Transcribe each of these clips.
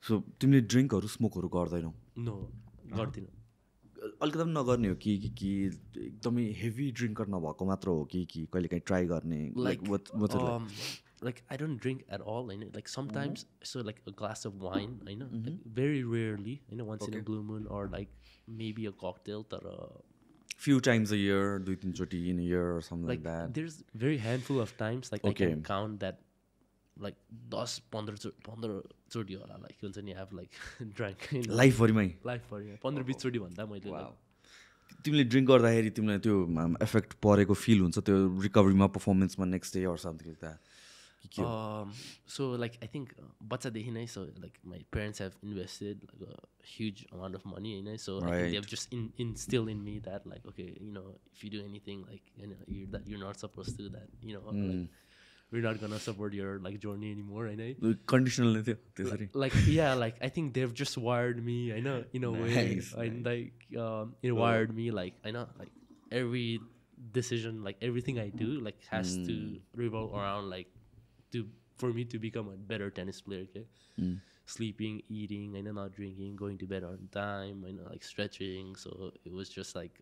So तिमीले ड्रिङ्कहरू स्मोकहरू गर्दैनौ? No गर्दिनँ. अलिकति पनि नगर्ने हो कि एकदमै हेभी ड्रिङ्कर नभएको मात्र हो कि कहिलेकाहीँ ट्राई गर्ने? Like I don't drink at all, like sometimes so like a glass of wine, like very rarely, once in a blue moon, or like maybe a cocktail that few times a year, 2-3 in a year or something like that. There's very handful of times, like I can count that, like 10-15 चोटि होला, like हुन्छ नि have like drank life भरिमै 15-20 चोटि भन्दा मैले. तिमीले drink गर्दाखेरि तिमीलाई त्यो इफेक्ट परेको फिल हुन्छ त्यो रिकभरीमा, पर्फर्मेन्समा, next day or something like that? So like I think बच्चादेखि नै, so like my parents have invested like a huge amount of money, so I think they have just instilled in me that like, okay, if you do anything, like you're not supposed to, that like, we're not gonna support your like journey anymore, conditional like yeah, like I think they've just wired me, in a way, and like it wired me, like like every decision, like everything I do, like has to revolve around like for me to become a better tennis player, okay? Sleeping, eating, not drinking, going to bed on time, like stretching. So it was just like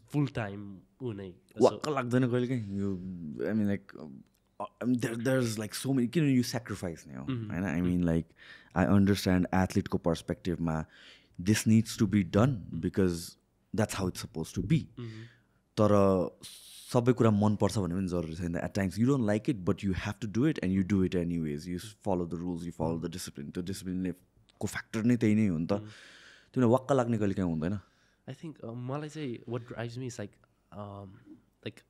full time. I mean, like there's like so many, you sacrifice now, and I mean, like I understand athlete ko perspective ma this needs to be done because that's how it's supposed to be. Tara सबै कुरा मन पर्छ भन्ने पनि जरुरी छैन. At times you don't like it, but you have to do it, and you do it anyways. You follow the rules, you follow the discipline. त्यो discipline को फ्याक्टर नै त्यही नै हो नि त. तिमीलाई वाक्क लाग्ने कहिले काहीँ हुँदैन? I think मलाई चाहिँ what drives me is like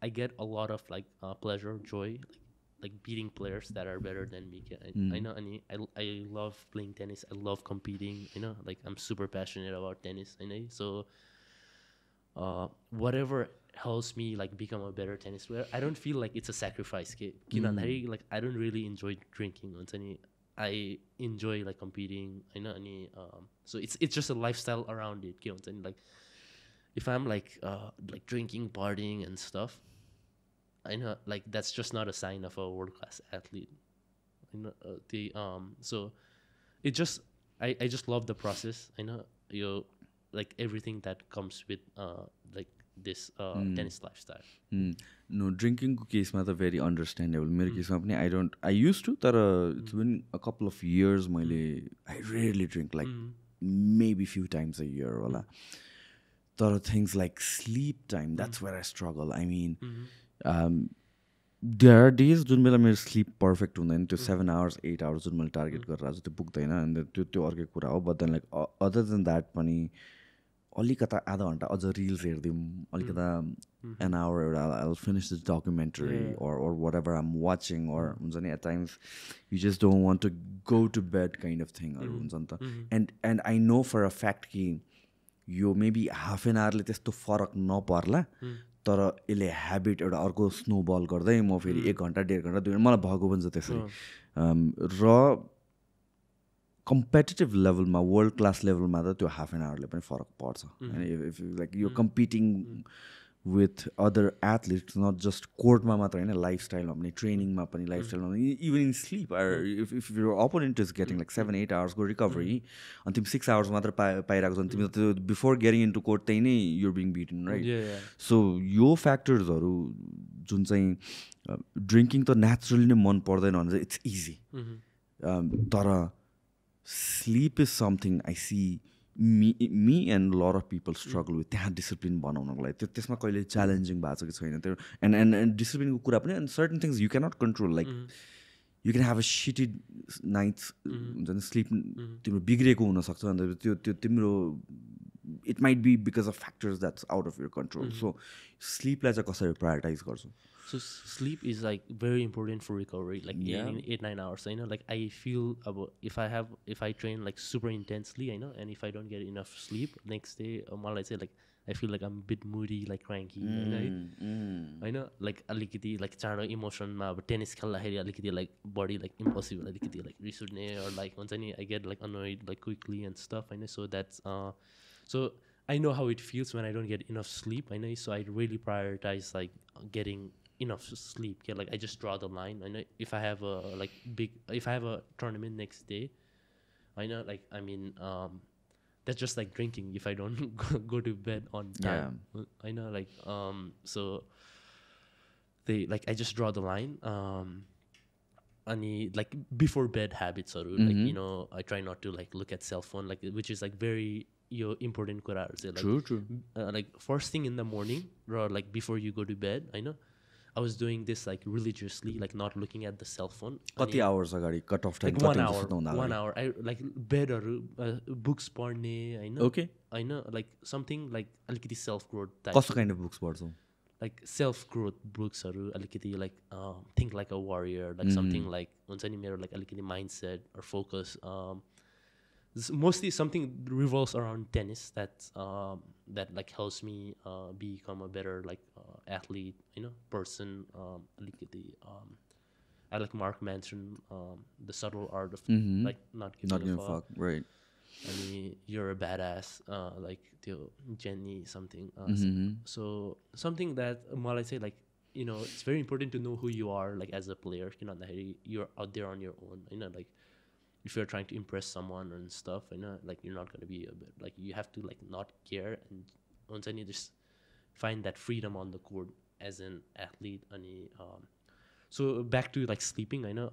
I get a lot of like pleasure, joy, like beating players that are better than me. I know, I love playing tennis. I love competing. Like I'm super passionate about tennis. So whatever helps me like become a better tennis player, I don't feel like it's a sacrifice. Like I don't really enjoy drinking. I enjoy like competing. So it's just a lifestyle around it. Like if I'm like drinking, partying and stuff, I know like that's just not a sign of a world-class athlete. So it just I just love the process. Like everything that comes with like this tennis lifestyle. No, drinking ko case ma ta very understandable. Mero case ma pani I used to, tara it's been a couple of years I rarely drink, like maybe few times a year wala. Tara things like sleep time, that's where I struggle. I mean there are days जुन बेला मेरो sleep perfect हुँदैन, त्यो 7 hours 8 hours जुन मैले target गरेर आज त्यो पुग्दैन, अनि त्यो अर्कै कुरा हो. But then like other than that पनि अलिकता आधा घन्टा अझ रिल्स हेर्दिउँ, अलिकता an hour एउटा I'll finish this documentary or whatever I'm watching, or हुन्छ नि at times you just don't want to go to bed kind of thing हरू हुन्छ नि त. And I know for a fact कि यो maybe half an hour ले त्यस्तो फरक नपर्ला, तर यसले ह्याबिट एउटा अर्को स्नोबल गर्दै म फेरि 1 घन्टा 1.5 घन्टा 2 घन्टा मलाई भएको पनि छ त्यसरी. र कम्पिटिटिभ लेभलमा, वर्ल्ड क्लास लेभलमा त त्यो हाफ एन आवरले पनि फरक पर्छ. If like you competing with other athletes, not just कोर्टमा मात्र होइन, लाइफस्टाइलमा पनि, ट्रेनिङमा पनि, लाइफस्टाइलमा पनि, even in sleep. If your opponent is getting like 7-8 आवर्सको रिकभरी अनि तिमी 6 आवर्स मात्र पाइरहेको छ, अनि तिमी त्यो बिफोर गेटिङ इन्टु कोर्ट त्यही नै your being bitten, right? So यो फ्याक्टर्सहरू जुन चाहिँ ड्रिङ्किङ त नेचुरली नै मन पर्दैन भने चाहिँ इट्स इजी, तर sleep is something I see me and a lot of people struggle with. त्यहाँ डिसिप्लिन बनाउनको लागि त्यसमा कहिले च्यालेन्जिङ भएको छ कि छैन त्यो? एन्ड डिसिप्लिनको कुरा पनि, and certain things you cannot control, like you can have a city nights, हुन्छ नि, स्लिप तिम्रो बिग्रेको हुनसक्छ, अन्त त्यो तिम्रो it might be because of factors that's out of your control. So स्लिपलाई चाहिँ कसरी प्रायोरिटाइज गर्छु? So sleep is like very important for recovery, like 8-9 hours. Like I feel about if I train like super intensely, and if I don't get enough sleep next day, I say like I feel like I'm a bit moody, like cranky, like alikiti like charo emotion ma tennis khelदाखेरि alikiti like body like impulsive, alikiti like रिस उठ्ने, or like हुन्छ नि I get like annoyed like quickly and stuff. So that's so I know how it feels when I don't get enough sleep. So I really prioritize like getting enough sleep. Like I just draw the line. If I have a if I have a tournament next day, I know, like, I mean, that's just like drinking if I don't go to bed on time. I know, like, so they, like, I just draw the line. Any, like, before bed habits, or like, you know, I try not to like look at cell phone, like, which is like very important kuraharu चाहिँ, like, true. Like first thing in the morning, or like before you go to bed, I know I was doing this like religiously, like not looking at the cell phone. कति hours अगाडि cut off time like 1 hour I like bedहरू books पढ्ने हैन. Okay. हैन, like something like अलिकति self growth type. कस्तो kind of books पढ्छौ? Like self growth booksहरू अलिकति, like think like a warrior, like something like हुन्छ नि मेरो like अलिकति mindset or focus. Mostly something revolves around tennis that like helps me become a better like athlete, you know, person. अलिकति I like Mark Manson, The Subtle Art of like not giving a fuck. Right. I mean, you're a badass, like Jenny something. So something that I say, like, you know, it's very important to know who you are, like as a player. You know, you're out there on your own. You know, like if you're trying to impress someone and stuff, you know, like you're not gonna be a bit like, you have to like not care, and once you just find that freedom on the court as an athlete. And so back to like sleeping, I know.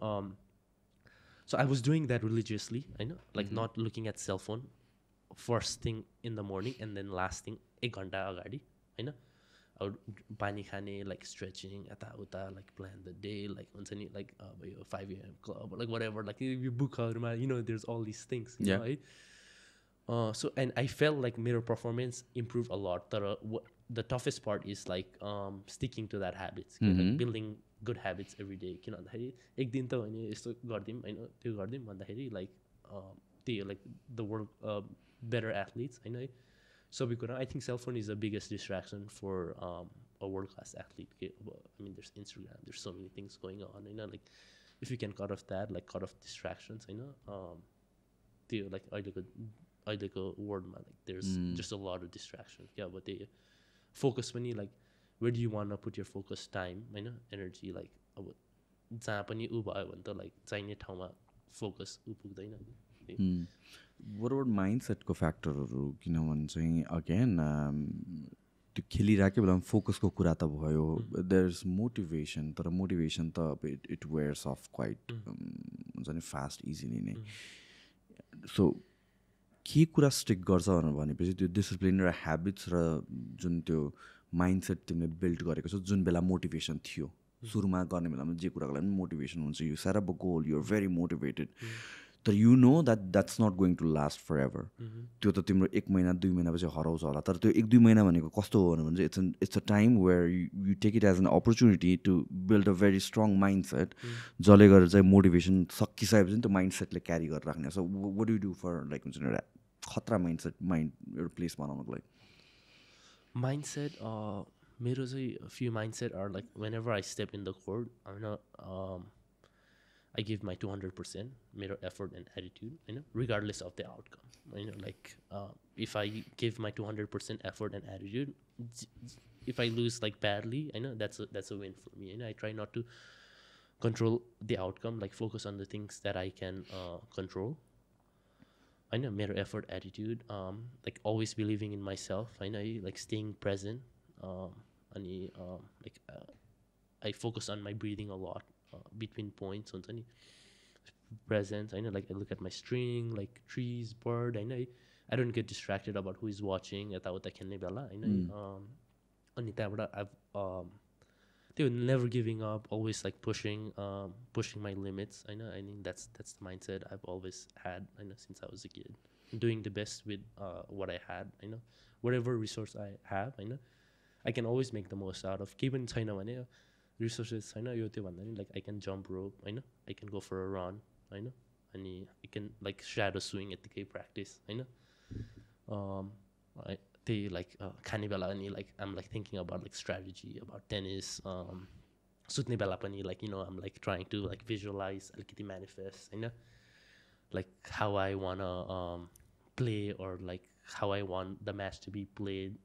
So I was doing that religiously, I know, like not looking at cell phone first thing in the morning, and then last thing 1 घण्टा अगाडि, हैन. I would पानी खाने, like stretching, यता उता, like plan the day, like हुन्छ नि, like 5 AM club, like whatever, like you bookहरूमा, you know, there's all these things, you know, right? So and I felt like मेरो performance improved a lot. तर the toughest part is like sticking to that habits, like building good habits every day. किन भन्दाखेरि एक दिन त भने यस्तो गर्दिम हैन, त्यो गर्दिम भन्दाखेरि like त्यही like the world better athletes, हैन है. सबै कुरा, I think cell phone is the biggest distraction for a world class athlete. I mean, there's Instagram, there's so many things going on, you know, like if you can cut off that, like cut off distractions, you know, त्यो like अहिलेको वर्ल्डमा like there's just a lot of distractions. Yeah, but they focus पनि like where do you want to put your focus time, हैन, energy, like अब जहाँ पनि उ भयो भने त like चाहिने ठाउँमा focus उ पुग्दैन. What about mindset को फ्याक्टरहरू? किनभने चाहिँ अगेन त्यो खेलिरहेकै बेलामा फोकसको कुरा त भयो. देयर इज मोटिभेसन, तर मोटिभेसन त अब इट वेयर्स अफ क्वाइट हुन्छ नि फास्ट इजिली नै. सो के कुरा स्टिक गर्छ भनेपछि त्यो डिसिप्लिन र ह्याबिट्स र जुन त्यो माइन्डसेट तिमीले बिल्ड गरेको छ, जुन बेला मोटिभेसन थियो सुरुमा गर्ने बेलामा जे कुराको लागि मोटिभेसन हुन्छ, you set up a goal, you're very motivated, तर you know that's not going to last forever. त्यो त तिम्रो 1 महिना 2 महिनापछि हराउँछ होला, तर त्यो 1-2 महिना भनेको कस्तो हो भने it's a time where you take it as an opportunity to build a very strong mindset, जसले गर्दा चाहिँ मोटिभेसन सकिसकेपछि त्यो माइन्डसेटले क्यारी गरेर राख्ने. So what do for like हुन्छ नि एउटा खतरा माइन्डसेट एउटा प्लेस बनाउनको लागि? Mindset, मेरो चाहिँ few mindset are like whenever I step in the court, I'm not I give my 200%, मेरो effort and attitude, you know, regardless of the outcome. You know, like if I give my 200% effort and attitude, if I lose like badly, I know that's a win for me. You know, I try not to control the outcome, like focus on the things that I can control. I know मेरो effort, attitude, like always believing in myself. I know, like staying present, and like I focus on my breathing a lot between points. Presence. I know, like I look at my string, like trees, bird. I know I don't get distracted about who is watching. यताउता खेल्ने बेला, I know. अनि त्यहाँबाट I've never giving up, always like pushing my limits. I know. I think that's the mindset I've always had. I know, since I was a kid, doing the best with what I had. I know, whatever resource I have, I know, I can always make the most out of. Keep in China, resources. I know, like I can jump rope. I know, I can go for a run. I know, and I can like shadow swing at the K practice. I know, they like खाने बेला अनि like I'm like thinking about like strategy about tennis. सुत्ने बेला पनि like, you know, I'm like trying to like visualize, अलिकति manifest, you know, like how I wanna play, or like how I want the match to be played.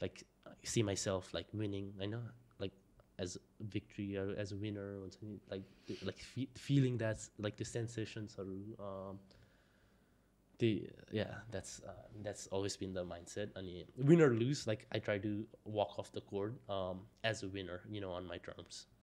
Like see myself like winning. I know, like as victory or as a winner हुन्छ नि like feeling that's like the sensationsहरू that's always been the mindset. And win or lose, like I try to walk off the court as a winner, on my terms.